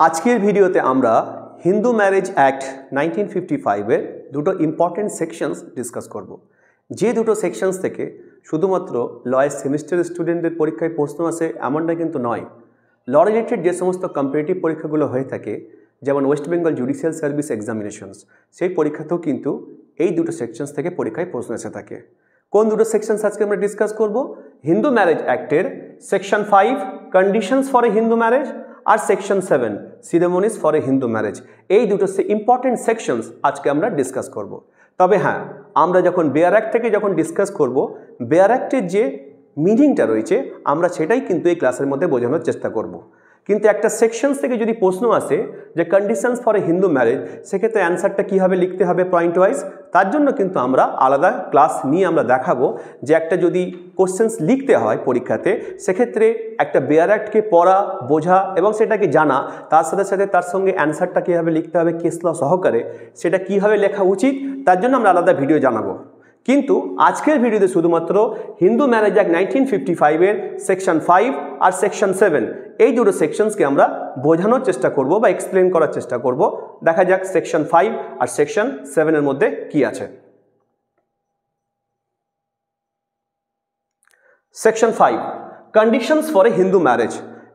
আজকের ভিডিওতে আমরা হিন্দু ম্যারেজ অ্যাক্ট 1955 এর দুটো ইম্পর্টেন্ট সেকশনস ডিসকাস করব। যে দুটো সেকশনস থেকে শুধুমাত্র লয়ের সেমিস্টার স্টুডেন্টদের পরীক্ষায় প্রশ্ন আসে এমনটা কিন্তু নয়। ল রিলেটেড যে সমস্ত কম্পিটিটিভ পরীক্ষাগুলো হয়ে থাকে, যেমন West Bengal judicial service examinations, সেই পরীক্ষাতেও কিন্তু এই দুটো সেকশনস থেকে পরীক্ষায় প্রশ্ন এসে থাকে। কোন দুটো সেকশনস আজকে আমরা ডিসকাস করব? হিন্দু ম্যারেজ অ্যাক্টের section 5 conditions for a Hindu marriage আর section 7 ceremonies for a Hindu marriage. এই দুটো ইম্পর্টেন্ট সেকশনস আজকে আমরা ডিসকাস করব। তবে হ্যাঁ, আমরা যখন বেয়ার অ্যাক্ট থেকে যখন ডিসকাস করব, বেয়ার অ্যাক্টের যে মিনিংটা রয়েছে আমরা সেটাই কিন্তু এই ক্লাসের মধ্যে বোঝানোর চেষ্টা করব। কিন্তু একটা সেকশনস থেকে যদি প্রশ্ন আসে যে conditions for a Hindu marriage, সেক্ষেত্রে অ্যান্সারটা কীভাবে লিখতে হবে পয়েন্ট ওয়াইজ, তার জন্য কিন্তু আমরা আলাদা ক্লাস নিয়ে আমরা দেখাবো যে একটা যদি কোশ্চেন্স লিখতে হয় পরীক্ষাতে, সেক্ষেত্রে একটা বেয়ার অ্যাক্টকে পড়া, বোঝা এবং সেটাকে জানা, তার সাথে সাথে তার সঙ্গে অ্যান্সারটা কীভাবে লিখতে হবে কেস ল সহকারে, সেটা কীভাবে লেখা উচিত তার জন্য আমরা আলাদা ভিডিও জানাবো। কিন্তু আজকের ভিডিওতে শুধুমাত্র হিন্দু ম্যারেজ অ্যাক্ট 1955 এর সেকশন 5 আর সেকশন 7 এই দুটো সেকশনসকে আমরা বোঝানোর চেষ্টা করব বা এক্সপ্লেন করার চেষ্টা করব। দেখা যাক সেকশন 5 আর সেকশন 7 এর মধ্যে কি আছে। Section 5 conditions for a Hindu marriage.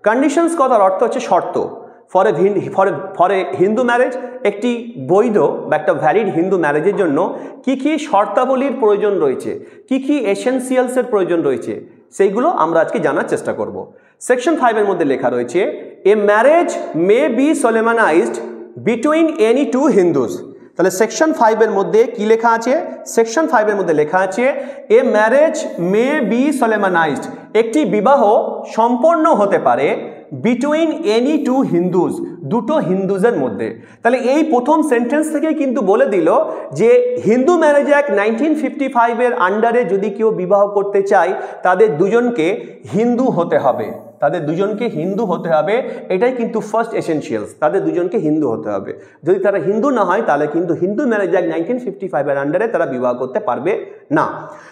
Conditions কথার অর্থ হচ্ছে শর্ত। ফর এ হিন্দু ম্যারেজ, একটি বৈধ বা একটা ভ্যালিড হিন্দু ম্যারেজের জন্য কি কি শর্তাবলীর প্রয়োজন রয়েছে, কি কি এসেনশিয়ালসের প্রয়োজন রয়েছে, সেইগুলো আমরা আজকে জানার চেষ্টা করব। সেকশন 5 এর মধ্যে লেখা রয়েছে a marriage may be solemnized between any two Hindus. তাহলে সেকশন 5 এর মধ্যে কি লেখা আছে? সেকশন 5 এর মধ্যে লেখা আছে এ ম্যারেজ মে বি সোলেমানাইজড, একটি বিবাহ সম্পন্ন হতে পারে বিটুইন এনি টু হিন্দুস, দুটো হিন্দুজের মধ্যে। তাহলে এই প্রথম সেন্টেন্স থেকে কিন্তু বলে দিল যে হিন্দু ম্যারেজ অ্যাক্ট 1955 এর আন্ডারে যদি কেউ বিবাহ করতে চায় তাদের দুজনকে হিন্দু হতে হবে, তাদের দুজনকে হিন্দু হতে হবে। এটাই কিন্তু ফার্স্ট এসেনশিয়ালস, তাদের দুজনকে হিন্দু হতে হবে। যদি তারা হিন্দু না হয় তাহলে কিন্তু হিন্দু ম্যারেজ অ্যাক্ট 1955 এর আন্ডারে তারা বিবাহ করতে পারবে না।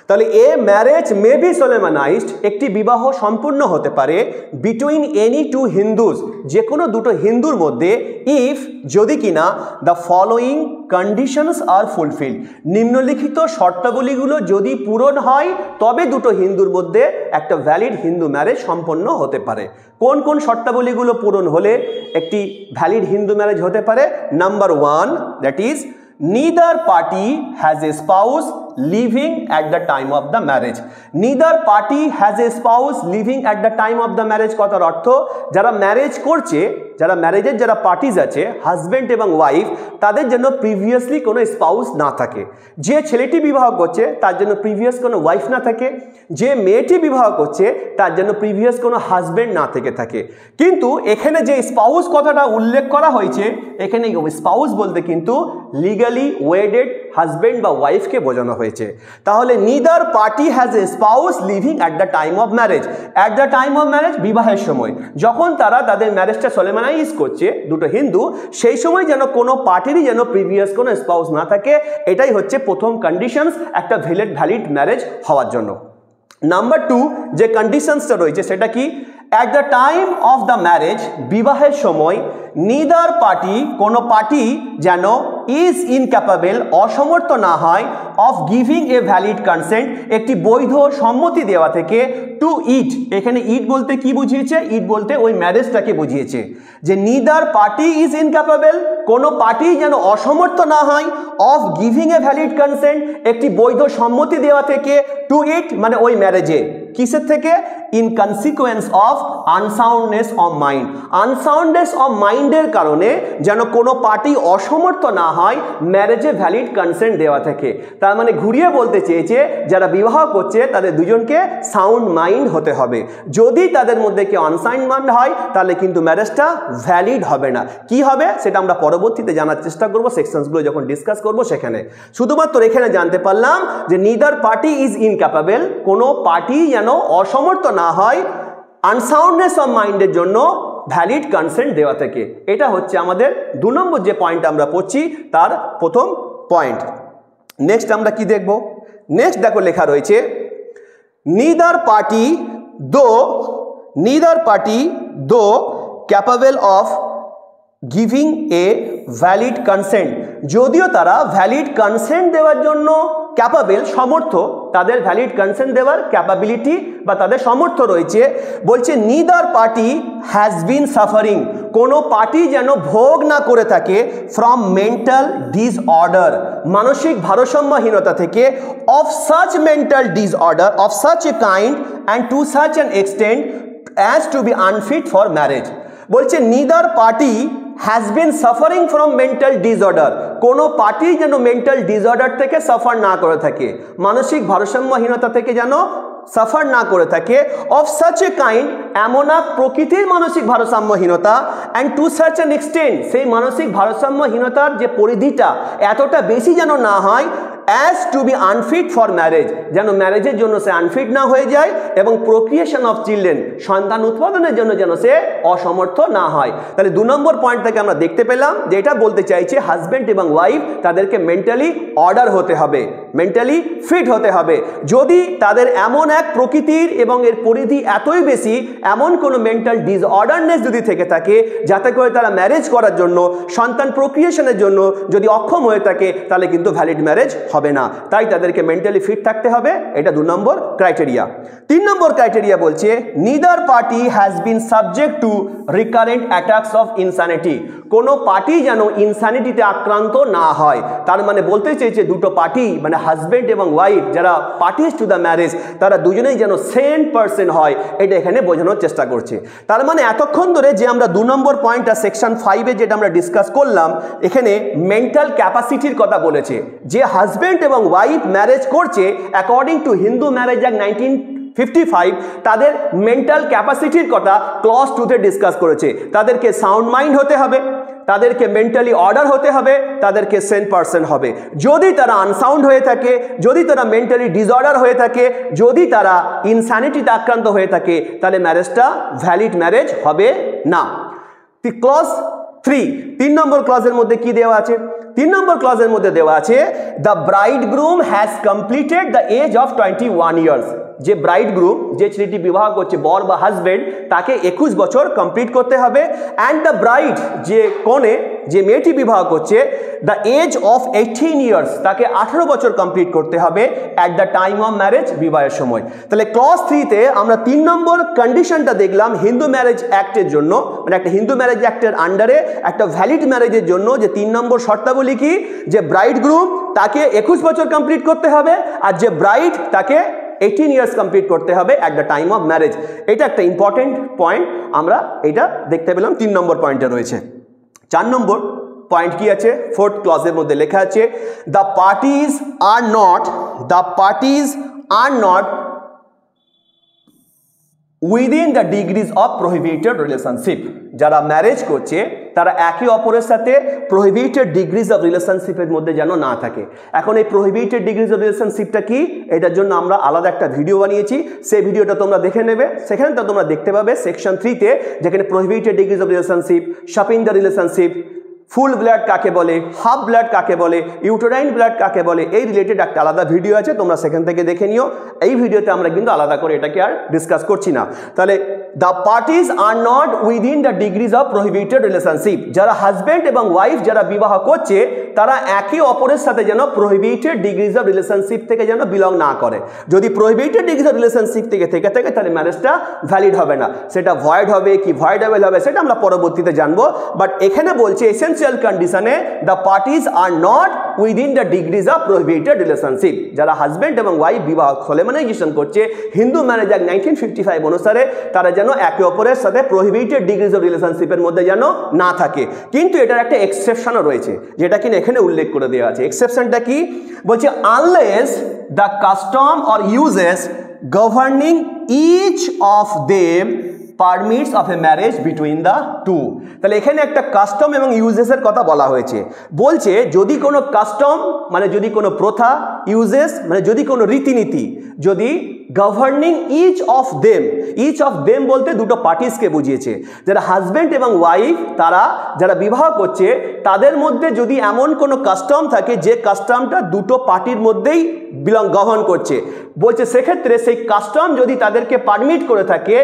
তাহলে এ ম্যারেজ মে বি সোলেমানাইজড, একটি বিবাহ সম্পূর্ণ হতে পারে বিটুইন এনি টু হিন্দুস, যে কোনো দুটো হিন্দুর মধ্যে, ইফ যদি কিনা the following conditions are fulfil, নিম্নলিখিত শর্তাবলীগুলো যদি পূরণ হয় তবে দুটো হিন্দুর মধ্যে একটা ভ্যালিড হিন্দু ম্যারেজ সম্পন্ন হতে পারে। কোন কোন শর্তাবলীগুলো পূরণ হলে একটি ভ্যালিড হিন্দু ম্যারেজ হতে পারে? Number 1, that is neither party has a spouse living at the time of the marriage. Neither party has a spouse living at the time of the marriage কথার অর্থ যারা ম্যারেজ করছে, যারা ম্যারেজের যারা পার্টিজ আছে, husband এবং ওয়াইফ, তাদের জন্য প্রিভিয়াসলি কোনো স্পাউস না থাকে। যে ছেলেটি বিবাহ করছে তার জন্য প্রিভিয়াস কোনো ওয়াইফ না থাকে, যে মেয়েটি বিবাহ করছে তার জন্য প্রিভিয়াস কোনো হাজব্যান্ড না থেকে থাকে। কিন্তু এখানে যে স্পাউস কথাটা উল্লেখ করা হয়েছে, এখানে স্পাউস বলতে কিন্তু লিগালি ওয়েডেড হাজব্যান্ড বা ওয়াইফকে বোঝানো হয়েছে। তাহলে neither party has a spouse leaving at the time of marriage. At the time of marriage, বিবাহের সময়, যখন তারা তাদের ম্যারেজটা সোলেমানাইজ করছে দুটো হিন্দু, সেই সময় যেন কোনো পার্টিরই যেন প্রিভিয়াস কোনো স্পাউস না থাকে। এটাই হচ্ছে প্রথম কন্ডিশনস একটা ভ্যালিড ম্যারেজ হওয়ার জন্য। নাম্বার 2 যে কন্ডিশনসটা রয়েছে সেটা কি? At the time of the marriage, বিবাহের সময়, নিদার পার্টি, কোনো পার্টি যেন ইজ ইনক্যাপাবেল, অসমর্থ না হয়, of giving a valid consent, একটি বৈধ সম্মতি দেওয়া থেকে, টু ইট। এখানে ইট বলতে কি বুঝিয়েছে? ইট বলতে ওই ম্যারেজটাকে বুঝিয়েছে যে নিদার পার্টি ইজ ইনক্যাপাবেল, কোনো পার্টি যেন অসমর্থ না হয়, of giving a valid consent, একটি বৈধ সম্মতি দেওয়া থেকে, টু ইট মানে ওই ম্যারেজে। কিসের থেকে? In consequence of unsoundness of mind, unsoundness of মাইন্ডের কারণে যেন কোনো পার্টি অসমর্থ না হয় ম্যারেজে ভ্যালিড কনসেন্ট দেওয়া থেকে। তার মানে ঘুরিয়ে বলতে চেয়েছে যারা বিবাহ করছে তাদের দুজনকে সাউন্ড মাইন্ড হতে হবে। যদি তাদের মধ্যে কেউ আনসাউন্ড মাইন্ড হয় তাহলে কিন্তু ম্যারেজটা ভ্যালিড হবে না। কি হবে সেটা আমরা পরবর্তীতে জানার চেষ্টা করব, সেকশনসগুলো যখন ডিসকাস করব সেখানে। শুধুমাত্র এখানে জানতে পারলাম যে নিদার পার্টি ইজ ইনক্যাপাবেল, কোনো পার্টি যেন অসমর্থ না হয় আনসাউন্ডনেস অফ মাইন্ডের জন্য ভ্যালিড কনসেন্ট দেওয়া থেকে। এটা হচ্ছে আমাদের 2 নম্বর যে পয়েন্ট আমরা পড়ছি তার প্রথম পয়েন্ট। নেক্সট আমরা কি দেখব? নেক্সট দেখো লেখা রয়েছে neither party though capable of giving a valid consent, যদিও তারা ভ্যালিড কনসেন্ট দেওয়ার জন্য ক্যাপাবেল, সমর্থ, তাদের ভ্যালিড কনসেন্ট দেওয়ার ক্যাপাবিলিটি বা তাদের সামর্থ্য রয়েছে, বলছে neither party has been suffering, কোনো পার্টি যেন ভোগ না করে থাকে ফ্রম মেন্টাল ডিসঅর্ডার, মানসিক ভারসাম্যহীনতা থেকে, of such mental disorder of such a kind and to such an extent as to be unfit for marriage. বলছে neither party has been suffering from mental disorder, কোনো পার্টি যেন mental disorder থেকে suffer না করে থাকে, মানসিক ভারসাম্যহীনতা থেকে যেন সাফার না করে থাকে, অফ সাচ এ কাইন্ড, এমন এক প্রকৃতির মানসিক ভারসাম্যহীনতা, and to such an extent, সেই মানসিক ভারসাম্যহীনতার যে পরিধিটা এতটা বেশি যেন না হয়, as to be unfit for marriage, যেন ম্যারেজের জন্য সে আনফিট না হয়ে যায়, এবং প্রক্রিয়েশন অফ চিলড্রেন, সন্তান উৎপাদনের জন্য যেন সে অসমর্থ না হয়। তাহলে 2 নম্বর পয়েন্ট থেকে আমরা দেখতে পেলাম যে এটা বলতে চাইছে হাজব্যান্ড এবং ওয়াইফ তাদেরকে মেন্টালি অর্ডার হতে হবে, মেন্টালি ফিট হতে হবে। যদি তাদের এমন এক প্রকৃতির এবং এর পরিধি এতই বেশি, এমন কোনো মেন্টাল ডিসঅর্ডারনেস যদি থেকে থাকে যাতে করে তারা ম্যারেজ করার জন্য, সন্তান প্রক্রিয়েশনের জন্য যদি অক্ষম হয়ে থাকে, তাহলে কিন্তু ভ্যালিড ম্যারেজ হবে না। তাই তাদেরকে মেন্টালি ফিট থাকতে হবে, এটা 2 নম্বর ক্রাইটেরিয়া। 3 নম্বর ক্রাইটেরিয়া বলছে neither party has been subject to recurrent attacks of insanity, কোনো পার্টি যেন ইনসানিটিতে আক্রান্ত না হয়। তার মানে বলতে চেয়েছে দুটো পার্টি মানে হাজব্যান্ড এবং ওয়াইফ যারা পার্টিজ টু দ্য ম্যারেজ, তারা দুজনেই যেন সেম পার্সন হয়, এটা এখানে বোঝানোর চেষ্টা করছে। তার মানে এতক্ষণ ধরে যে আমরা 2 নম্বর পয়েন্টটা সেকশন 5-এ যেটা আমরা ডিসকাস করলাম, এখানে মেন্টাল ক্যাপাসিটির কথা বলেছে, যে হাজব্যান্ড এবং ওয়াইফ ম্যারেজ করছে according to Hindu marriage act 1955, তাদের মেন্টাল ক্যাপাসিটির কথা ক্লজ 2-তে ডিসকাস করেছে। তাদেরকে সাউন্ড মাইন্ড হতে হবে, তাদেরকে মেন্টালি অর্ডার হতে হবে, তাদেরকে সেন পার্সন হবে। যদি তারা আনসাউন্ড হয়ে থাকে, যদি তারা মেন্টালি ডিসঅর্ডার হয়ে থাকে, যদি তারা ইনস্যানিটিতে আক্রান্ত হয়ে থাকে, তাহলে ম্যারেজটা ভ্যালিড ম্যারেজ হবে না। ক্লজ 3 নম্বর ক্লজের মধ্যে কি দেওয়া আছে? 3 নম্বর ক্লজের মধ্যে দেওয়া আছে the bridegroom has completed the age of 21 years, যে ব্রাইড গ্রুম, যে ছেলেটি বিবাহ করছে, বর বা হাজব্যান্ড, তাকে 21 বছর কমপ্লিট করতে হবে। অ্যান্ড দ্য ব্রাইড, যে কনে, যে মেয়েটি বিবাহ করছে, দ্য এজ অফ 18 ইয়ার্স, তাকে 18 বছর কমপ্লিট করতে হবে at the time of marriage, বিবাহের সময়। তাহলে ক্লজ 3-তে আমরা 3 নম্বর কন্ডিশনটা দেখলাম হিন্দু ম্যারেজ অ্যাক্টের জন্য, মানে একটা হিন্দু ম্যারেজ অ্যাক্টের আন্ডারে একটা ভ্যালিড ম্যারেজের জন্য যে 3 নম্বর শর্তাবলী কি, যে ব্রাইড গ্রুম তাকে 21 বছর কমপ্লিট করতে হবে, আর যে ব্রাইড তাকে 18 ইয়ার্স কমপ্লিট করতে হবে at the time of marriage. এটা একটা ইম্পর্টেন্ট পয়েন্ট, আমরা এটা দেখতে পেলাম 3 নম্বর পয়েন্টে রয়েছে। 4 নম্বর পয়েন্ট কি আছে? 4th ক্লজের মধ্যে লেখা আছে the parties are not within the degrees of prohibited relationship, যারা ম্যারেজ করছে তারা একে অপরের সাথে প্রহিবিটেড ডিগ্রিজ অফ রিলেশনশিপের মধ্যে যেন না থাকে। এখন এই প্রহিবিটেড ডিগ্রিজ অফ রিলেশনশিপটা কি, এটার জন্য আমরা আলাদা একটা ভিডিও বানিয়েছি, সেই ভিডিওটা তোমরা দেখে নেবে। সেখানে তো তোমরা দেখতে পাবে সেকশন 3-তে, যেখানে prohibited degrees of relationship, shopping the relationship, full blood কাকে বলে, হাফ ব্লাড কাকে বলে, ইউটেরাইন ব্লাড কাকে বলে, এই রিলেটেড একটা আলাদা ভিডিও আছে, তোমরা সেখান থেকে দেখে নিও। এই ভিডিওতে আমরা কিন্তু আলাদা করে এটাকে আর ডিসকাস করছি না। তাহলে the parties are not within the degrees of prohibited relationship, যারা হাজব্যান্ড এবং ওয়াইফ যারা বিবাহ করছে, তারা একে অপরের সাথে যেন প্রহিবিটেড ডিগ্রিজ অফ রিলেশনশিপ থেকে যেন বিলং না করে। যদি প্রহিবিটেড ডিগ্রিজ অফ রিলেশনশিপ থেকে থাকে তাহলে ম্যারেজটা ভ্যালিড হবে না। সেটা ভয়েড হবে কি ভয়েডেবল হবে সেটা আমরা পরবর্তীতে জানবো। বাট এখানে বলছে এসেনশিয়াল কন্ডিশনে the parties are not within the degrees of prohibited relationship, যারা হাজব্যান্ড এবং ওয়াইফ বিবাহ সোলেমানাইজেশন করছে হিন্দু ম্যারেজ অ্যাক্ট 1955 অনুসারে, তারা যেন একে অপরের সাথে প্রহিবিটেড ডিগ্রিজ অফ রিলেশনশিপের মধ্যে যেন না থাকে। কিন্তু এটার একটা এক্সেপশনও রয়েছে, যেটা কিনা এখানে উল্লেখ করে দেওয়া আছে। এক্সেপশনটা কি বলছে? Unless the custom or usages governing each of them permits of a marriage between the two. তাহলে এখানে একটা কাস্টম এবং ইউজেসের কথা বলা হয়েছে। বলছে যদি কোনো কাস্টম মানে যদি কোনো প্রথা, ইউজেস মানে যদি কোনো রীতিনীতি, যদি গভর্নিং ইচ অফ দেম বলতে দুটো পার্টিসকে বুঝিয়েছে, যারা হাজব্যান্ড এবং ওয়াইফ তারা যারা বিবাহ করছে তাদের মধ্যে যদি এমন কোনো কাস্টম থাকে যে কাস্টমটা দুটো পার্টির মধ্যেই গ্রহণ করছে, বলছে সেক্ষেত্রে সেই কাস্টম যদি তাদেরকে পারমিট করে থাকে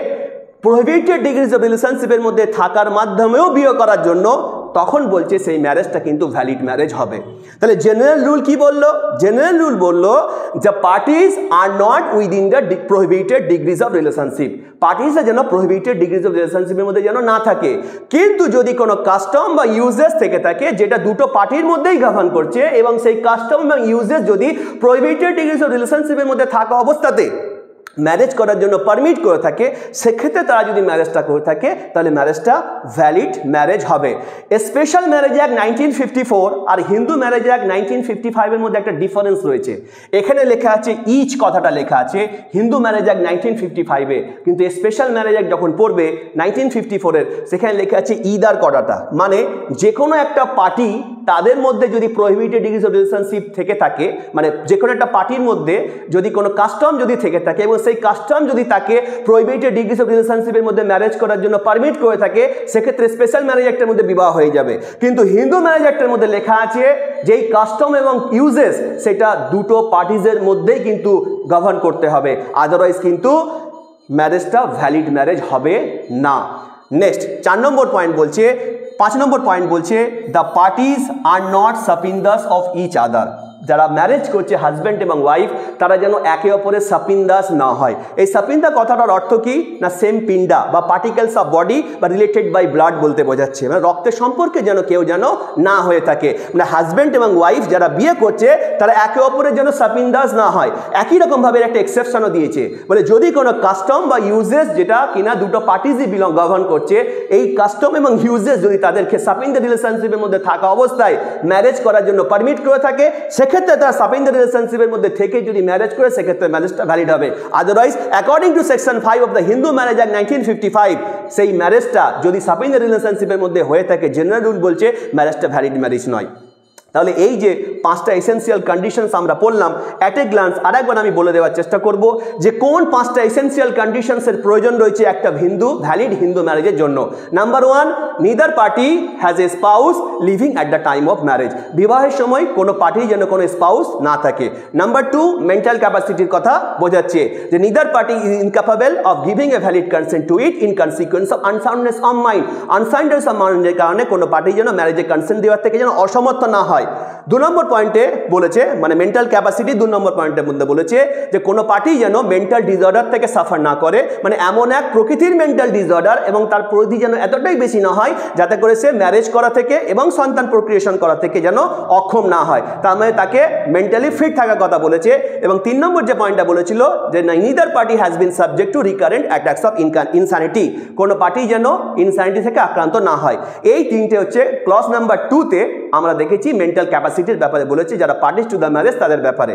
প্রহিবিটেড ডিগ্রিজ অফ রিলেশনশিপের মধ্যে থাকার মাধ্যমেও বিয়ে করার জন্য, তখন বলছে সেই ম্যারেজটা কিন্তু ভ্যালিড ম্যারেজ হবে। তাহলে জেনারেল রুল কি বললো? জেনারেল রুল বললো যে parties are not within the prohibited degrees of relationship, পার্টিজরা যেন প্রহিবিটেড ডিগ্রিজ অফ রিলেশনশিপের মধ্যে যেন না থাকে। কিন্তু যদি কোনো কাস্টম বা ইউজেস থেকে থাকে যেটা দুটো পার্টির মধ্যেই গভর্ন করছে এবং সেই কাস্টম এবং ইউজেস যদি প্রহিবিটেড ডিগ্রিজ অফ রিলেশনশিপের মধ্যে থাকা অবস্থাতে ম্যারেজ করার জন্য পারমিট করে থাকে, সেক্ষেত্রে তারা যদি ম্যারেজটা করে থাকে তাহলে ম্যারেজটা ভ্যালিড ম্যারেজ হবে। স্পেশাল ম্যারেজ অ্যাক্ট 1954 আর হিন্দু ম্যারেজ অ্যাক্ট 1955 এর মধ্যে একটা ডিফারেন্স রয়েছে। এখানে লেখা আছে ইচ, কথাটা লেখা আছে হিন্দু ম্যারেজ অ্যাক্ট 1955-এ, কিন্তু স্পেশাল ম্যারেজ অ্যাক্ট যখন পড়বে 1954-এর সেখানে লেখা আছে ইদার কথাটা, মানে যে কোনো একটা পার্টি তাদের মধ্যে যদি প্রহিবিটেড ডিগ্রিজ অফ রিলেশনশিপ থেকে থাকে, মানে যে কোনো একটা পার্টির মধ্যে যদি কোনো কাস্টম যদি থেকে থাকে এবং সেই কাস্টম যদি তাকে প্রহিবিটেড ডিগ্রিজ অফ রিলেশনশিপের মধ্যে ম্যারেজ করার জন্য পারমিট করে থাকে, সেক্ষেত্রে স্পেশাল ম্যারেজ অ্যাক্টের মধ্যে বিবাহ হয়ে যাবে। কিন্তু হিন্দু ম্যারেজ অ্যাক্টের মধ্যে লেখা আছে যেই কাস্টম এবং ইউজেস সেটা দুটো পার্টিজের মধ্যেই কিন্তু গভর্ন করতে হবে, আদারওয়াইজ কিন্তু ম্যারেজটা ভ্যালিড ম্যারেজ হবে না। নেক্সট 4 নম্বর পয়েন্ট বলছে, 5 নম্বর পয়েন্ট বলছে the parties are not sapindas of each other, যারা ম্যারেজ করছে হাজব্যান্ড এবং ওয়াইফ তারা যেন একে অপরের সাপিন্দাস না হয়। এই সাপিন্দা কথাটার অর্থ কি না সেম পিন্ডা বা পার্টিকেলস অফ বডি বা রিলেটেড বাই ব্লাড বলতে বোঝাচ্ছে, মানে রক্তের সম্পর্কে যেন কেউ যেন না হয়ে থাকে। মানে হাজব্যান্ড এবং ওয়াইফ যারা বিয়ে করছে তারা একে অপরের যেন সাপিন্দাস না হয়। একই রকমভাবে একটা এক্সেপশনও দিয়েছে, বলে যদি কোনো কাস্টম বা ইউজেস যেটা কিনা দুটো পার্টিজই গভর্ন করছে, এই কাস্টম এবং ইউজেস যদি তাদেরকে সাপিন্দা রিলেশনশিপের মধ্যে থাকা অবস্থায় ম্যারেজ করার জন্য পারমিট করে থাকে, সেক্ষেত্রে তারা সাপিন্দা রিলেশনশিপের মধ্যে থেকে যদি ম্যারেজ করে সেক্ষেত্রে ম্যারেজটা ভ্যালিড হবে। Otherwise according to section 5 of the Hindu marriage act 1955 সেই ম্যারেজটা যদি সাপিন্দা রিলেশনশিপের মধ্যে হয়ে থাকে জেনারেল রুল বলছে ম্যারেজটা ভ্যালিড ম্যারেজ নয়। তাহলে এই যে 5টা এসেনশিয়াল কন্ডিশনস আমরা পড়লাম, অ্যাট এ গ্লান্স আরেকবার আমি বলে দেওয়ার চেষ্টা করব যে কোন 5টা এসেনশিয়াল কন্ডিশনসের প্রয়োজন রয়েছে একটা ভ্যালিড হিন্দু ম্যারেজের জন্য। Number 1, neither party has a spouse leaving at the time of marriage, বিবাহের সময় কোনো পার্টি যেন কোনো স্পাউস না থাকে। নাম্বার 2, মেন্টাল ক্যাপাসিটির কথা বোঝাচ্ছে যে neither party is incapable of giving a valid consent to it in consequence of unsoundness of mind, unsoundness of মাইন্ডের কারণে কোনো পার্টি যেন ম্যারেজে কনসেন্ট দেওয়ার থেকে যেন অসমর্থ না হয়। 2 নম্বর পয়েন্টে বলেছে, মানে মেন্টাল ক্যাপাসিটি 2 নম্বর পয়েন্টের মধ্যে বলেছে যে কোনো পার্টি যেন মেন্টাল ডিসঅর্ডার থেকে সাফার না করে, মানে এমন এক প্রকৃতির মেন্টাল ডিসঅর্ডার এবং তার পরিধি যেন এতটাই বেশি না হয় যাতে করে সে ম্যারেজ করা থেকে এবং সন্তান প্রক্রিয়েশন করা থেকে যেন অক্ষম না হয়, তার মানে তাকে মেন্টালি ফিট থাকার কথা বলেছে। এবং 3 নম্বর যে পয়েন্টটা বলেছিল যে neither party has been subject to recurrent attacks of insanity, কোনো পার্টি যেন ইনসানিটি থেকে আক্রান্ত না হয়। এই 3টে হচ্ছে ক্লজ নাম্বার 2-তে আমরা দেখেছি মেন্টাল ক্যাপাসিটির ব্যাপারে বলেছি যারা পার্টিজ টু দ্য ম্যারেজ তাদের ব্যাপারে।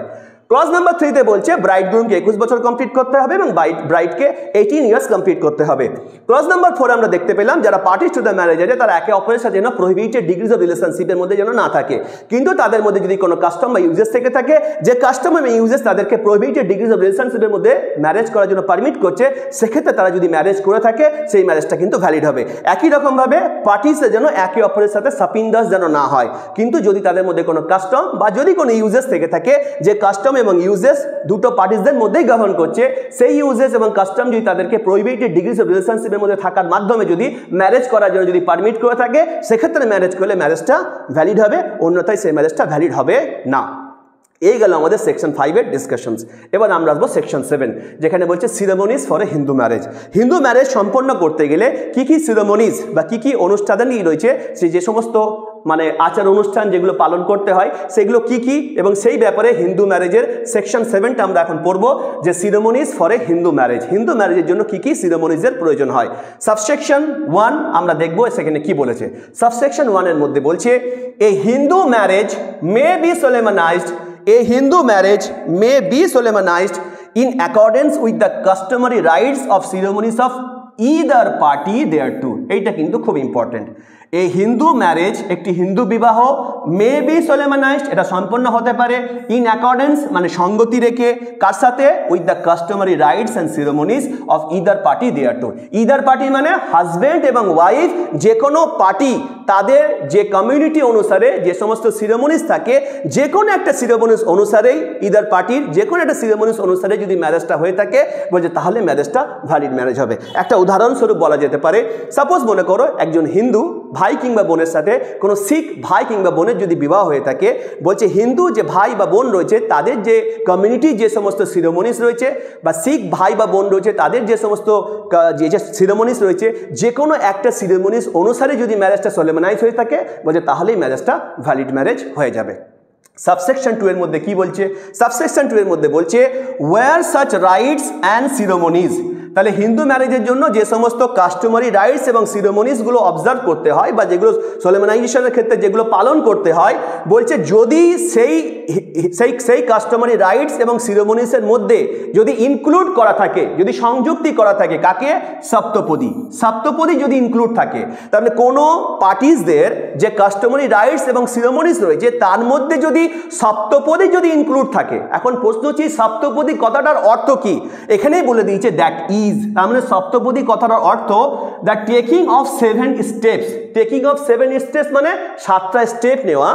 ক্লজ নাম্বার 3-তে বলছে ব্রাইড গ্রুমকে 21 বছর কমপ্লিট করতে হবে এবং ব্রাইডকে 18 ইয়ার্স কমপ্লিট করতে হবে। ক্লজ নাম্বার 4 আমরা দেখতে পেলাম যারা পার্টিজ টু দ্য ম্যারেজ আছে তারা একে অপরের সাথে যেন প্রহিবিটেড ডিগ্রিজ অফ রিলেশনশিপের মধ্যে যেন না থাকে, কিন্তু তাদের মধ্যে যদি কোনো কাস্টম বা ইউজেস থেকে থাকে যে কাস্টম এবং ইউজেস তাদেরকে প্রহিবিটেড ডিগ্রিজ অফ রিলেশনশিপের মধ্যে ম্যারেজ করার জন্য পারমিট করছে, সেক্ষেত্রে তারা যদি ম্যারেজ করে থাকে সেই ম্যারেজটা কিন্তু ভ্যালিড হবে। একই রকমভাবে পার্টিসে যেন একে অপরের সাথে সাপিন্দাস যেন না হয়, কিন্তু যদি তাদের মধ্যে কোনো কাস্টম বা যদি কোনো ইউজেস থেকে থাকে যে কাস্টম এবং ইউজেস দুটো পার্টিসদের মধ্যেই গভর্ন করছে, সেই ইউজেস এবং কাস্টম যদি তাদেরকে প্রহিবিটেড ডিগ্রিজ অফ রিলেশনশিপের মধ্যে থাকার মাধ্যমে যদি ম্যারেজ করার জন্য যদি পারমিট করে থাকে, সেক্ষেত্রে ম্যারেজ করলে ম্যারেজটা ভ্যালিড হবে, অন্যথায় সেই ম্যারেজটা ভ্যালিড হবে না। এই গেল আমাদের সেকশন 5-এর ডিসকাশনস। এবার আমরা আসবো সেকশন 7, যেখানে বলছে ceremonies for a Hindu marriage. Hindu marriage সম্পন্ন করতে গেলে কি কি সিরেমনিজ বা কি কি অনুষ্ঠানাদি রয়েছে, সেই যে সমস্ত মানে আচার অনুষ্ঠান যেগুলো পালন করতে হয় সেগুলো কি কি, এবং সেই ব্যাপারে হিন্দু ম্যারেজের সেকশন 7টা আমরা এখন পড়বো যে ceremonies for a Hindu marriage, Hindu ম্যারেজের জন্য কি কি সিরেমনিজের প্রয়োজন হয়। সাবসেকশন 1 আমরা দেখবো সেখানে কি বলেছে। সাবসেকশন 1 এর মধ্যে বলছে a Hindu marriage may be solemnized, a Hindu marriage may be solemnized in accordance with the customary rites of ceremonies of either party thereto। এইটা কিন্তু খুব ইম্পর্টেন্ট। এই হিন্দু ম্যারেজ একটি হিন্দু বিবাহ মে বি সোলেমনাইজড, এটা সম্পন্ন হতে পারে ইন অ্যাকর্ডেন্স মানে সঙ্গতি রেখে কার সাথে, with the customary rites and ceremonies of either party thereto. Either party মানে হাজব্যান্ড এবং ওয়াইফ, যে কোনো পার্টি তাদের যে কমিউনিটি অনুসারে যে সমস্ত সিরেমনিজ থাকে, যে কোনো একটা সিরেমনিজ অনুসারেই ইদার পার্টির যে কোনো একটা সিরেমনিজ অনুসারে যদি ম্যারেজটা হয়ে থাকে বলছে তাহলে ম্যারেজটা ভ্যালিড ম্যারেজ হবে। একটা উদাহরণস্বরূপ বলা যেতে পারে, সাপোজ মনে করো একজন হিন্দু ভাই কিংবা বোনের সাথে কোনো শিখ ভাই কিংবা বোনের যদি বিবাহ হয়ে থাকে, বলছে হিন্দু যে ভাই বা বোন রয়েছে তাদের যে কমিউনিটি যে সমস্ত সিরেমনিজ রয়েছে বা শিখ ভাই বা বোন রয়েছে তাদের যে সমস্ত যে সিরেমনিজ রয়েছে, যে কোনো একটা সিরেমনিজ অনুসারে যদি ম্যারেজটা সলেমনাইজ হয়ে থাকে বলছে তাহলেই ম্যারেজটা ভ্যালিড ম্যারেজ হয়ে যাবে। সাবসেকশন 2 এর মধ্যে কি বলছে? সাবসেকশন 2 এর মধ্যে বলছে ওয়্যার সাচ রাইটস অ্যান্ড সিরেমনিজ। তাহলে হিন্দু ম্যারেজের জন্য যে সমস্ত কাস্টমারি রাইটস এবং সিরেমনিজগুলো অবজার্ভ করতে হয় বা যেগুলো সলেমনাইজেশনের ক্ষেত্রে যেগুলো পালন করতে হয়, বলছে যদি সেই কাস্টমারি রাইটস এবং সিরেমনিজের মধ্যে যদি ইনক্লুড করা থাকে, যদি সংযুক্তি করা থাকে কাকে? সপ্তপদী। সপ্তপদী যদি ইনক্লুড থাকে তাহলে কোনো পার্টিসদের যে কাস্টমারি রাইটস এবং সিরেমনিজ রয়েছে তার মধ্যে যদি সপ্তপদী যদি ইনক্লুড থাকে, এখন প্রশ্ন হচ্ছে সপ্তপদী কথাটার অর্থ কি? এখানেই বলে দিয়েছে দ্যাট ইজ, তার মানে সপ্তপদী কথাটার অর্থ the taking of 7 steps. Taking of 7 steps মানে 7টা স্টেপ নেওয়া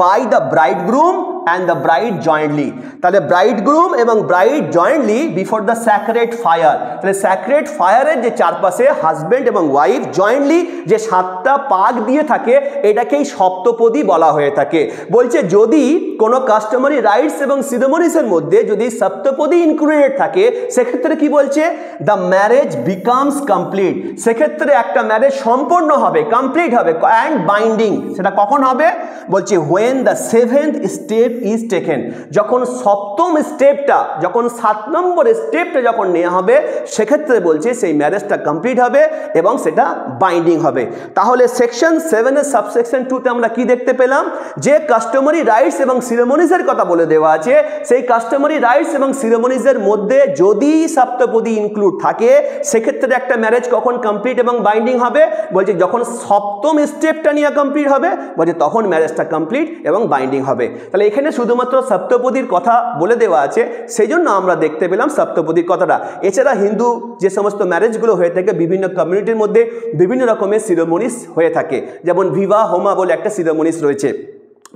by the bridegroom and the bride jointly। তাহলে ব্রাইডগ্রুম এবং bride jointly before the sacred fire. তাহলে স্যাক্রেড ফায়ারের যে চারপাশে হাজব্যান্ড এবং ওয়াইফ জয়েন্টলি যে 7টা পাক দিয়ে থাকে এটাকেই সপ্তপদী বলা হয়ে থাকে। বলছে যদি কোনো কাস্টমারি রাইটস এবং সিরেমনিজের মধ্যে যদি সপ্তপদী ইনক্লুডেড থাকে সেক্ষেত্রে কি বলছে? The marriage becomes complete. সেক্ষেত্রে একটা ম্যারেজ সম্পূর্ণ হবে, কমপ্লিট হবে অ্যান্ড বাইন্ডিং। সেটা কখন হবে? বলছে when the 7th step is taken. যখন সপ্তম স্টেপটা, যখন 7 নম্বর স্টেপটা যখন নেওয়া হবে সেক্ষেত্রে বলছে সেই ম্যারেজটা কমপ্লিট হবে এবং সেটা বাইন্ডিং হবে। তাহলে সেকশন 7 এর সাবসেকশন 2 তে আমরা কি দেখতে পেলাম? যে কাস্টমারি রাইটস এবং সিরেমনিজের কথা বলে দেওয়া আছে, সেই কাস্টমারি রাইটস এবং সিরেমনিজের মধ্যে যদি সপ্তপদী ইনক্লুড থাকে সেক্ষেত্রে একটা ম্যারেজ কখন কমপ্লিট এবং বাইন্ডিং হবে? বলছে যখন সপ্তম স্টেপটা নিয়ে কমপ্লিট হবে, বলছে তখন ম্যারেজটা কমপ্লিট এবং বাইন্ডিং হবে। তাহলে এখানে শুধুমাত্র সপ্তপদীর কথা বলে দেওয়া আছে, সেই জন্য আমরা দেখতে পেলাম সপ্তপদীর কথাটা। এছাড়া হিন্দু যে সমস্ত ম্যারেজগুলো হয়ে থাকে বিভিন্ন কমিউনিটির মধ্যে বিভিন্ন রকমের সিরেমনিজ হয়ে থাকে, যেমন ভিভা হোমা বলে একটা সিরেমনিজ রয়েছে,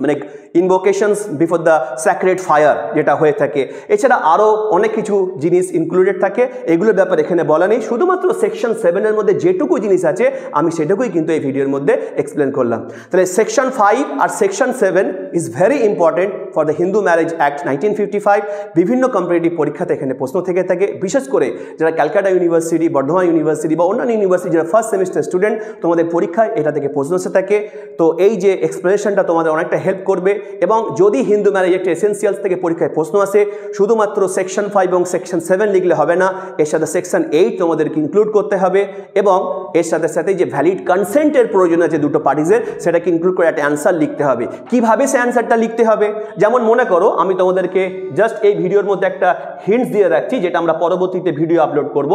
মানে ইনভোকেশনস বিফোর দ্য স্যাক্রেড ফায়ার যেটা হয়ে থাকে। এছাড়া আরও অনেক কিছু জিনিস ইনক্লুডেড থাকে, এগুলোর ব্যাপারে এখানে বলা নেই। শুধুমাত্র সেকশন 7 এর মধ্যে যেটুকু জিনিস আছে আমি সেটুকুই কিন্তু এই ভিডিওর মধ্যে এক্সপ্লেন করলাম। তাহলে সেকশন 5 আর section 7 is very important for the Hindu marriage act 1955। বিভিন্ন কম্পিটিটিভ পরীক্ষাতে এখানে প্রশ্ন থেকে থাকে, বিশেষ করে যারা ক্যালকাটা ইউনিভার্সিটি, বর্ধমান ইউনিভার্সিটি বা অন্যান্য ইউনিভার্সিটি যারা ফার্স্ট সেমিস্টার স্টুডেন্ট, তোমাদের পরীক্ষায় এটা থেকে প্রশ্ন এসে থাকে। তো এই যে এক্সপ্লেনেশনটা তোমাদের অনেকটা হেল্প করবে। এবং যদি হিন্দু ম্যারেজ একটা এসেন্সিয়ালস থেকে পরীক্ষায় প্রশ্ন আসে, শুধুমাত্র সেকশন 5 এবং সেকশন 7 লিখলে হবে না, এর সাথে সেকশন 8 তোমাদেরকে ইনক্লুড করতে হবে এবং এর সাথে সাথে যে ভ্যালিড কনসেন্টের প্রয়োজন আছে দুটো পার্টিজের সেটাকে ইনক্লুড করে একটা অ্যান্সার লিখতে হবে। কিভাবে সে অ্যান্সারটা লিখতে হবে? যেমন মনে করো আমি তোমাদেরকে জাস্ট এই ভিডিওর মধ্যে একটা হিন্টস দিয়ে রাখছি, যেটা আমরা পরবর্তীতে ভিডিও আপলোড করব,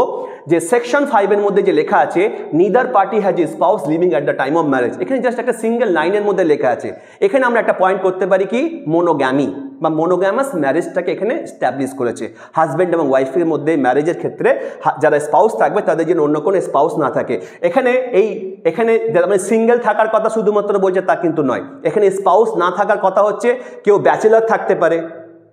যে সেকশন 5 এর মধ্যে যে লেখা আছে neither party has a spouse leaving at the time of marriage, এখানে জাস্ট একটা সিঙ্গেল লাইনের মধ্যে লেখা আছে। এখানে আমরা একটা পয়েন্ট করতে পারি কি, মোনোগ্যামি বা মোনোগ্যামাস ম্যারেজটাকে এখানে স্ট্যাবলিশ করেছে। হাজব্যান্ড এবং ওয়াইফের মধ্যে ম্যারেজের ক্ষেত্রে যারা স্পাউস থাকবে তাদের জন্য অন্য কোনো স্পাউস না থাকে। এখানে মানে সিঙ্গেল থাকার কথা শুধুমাত্র বলছে তা কিন্তু নয়, এখানে স্পাউস না থাকার কথা হচ্ছে কেউ ব্যাচেলার থাকতে পারে,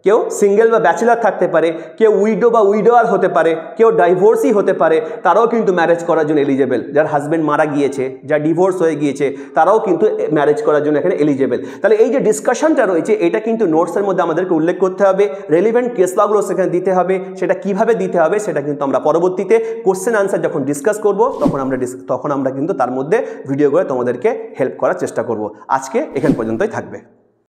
কেউ সিঙ্গেল বা ব্যাচেলার থাকতে পারে, কেউ উইডো বা উইডোয়ার হতে পারে, কেউ ডাইভোর্সি হতে পারে, তারাও কিন্তু ম্যারেজ করার জন্য এলিজেবল। যার হাজব্যান্ড মারা গিয়েছে, যার ডিভোর্স হয়ে গিয়েছে, তারাও কিন্তু ম্যারেজ করার জন্য এখানে এলিজেবল। তাহলে এই যে ডিসকাশনটা রয়েছে এটা কিন্তু নোটসের মধ্যে আমাদেরকে উল্লেখ করতে হবে, রেলিভেন্ট কেস লগুলো সেখানে দিতে হবে। সেটা কিভাবে দিতে হবে সেটা কিন্তু আমরা পরবর্তীতে কোশ্চেন আনসার যখন ডিসকাস করব তখন আমরা কিন্তু তার মধ্যে ভিডিও করে তোমাদেরকে হেল্প করার চেষ্টা করব। আজকে এখান পর্যন্তই থাকবে।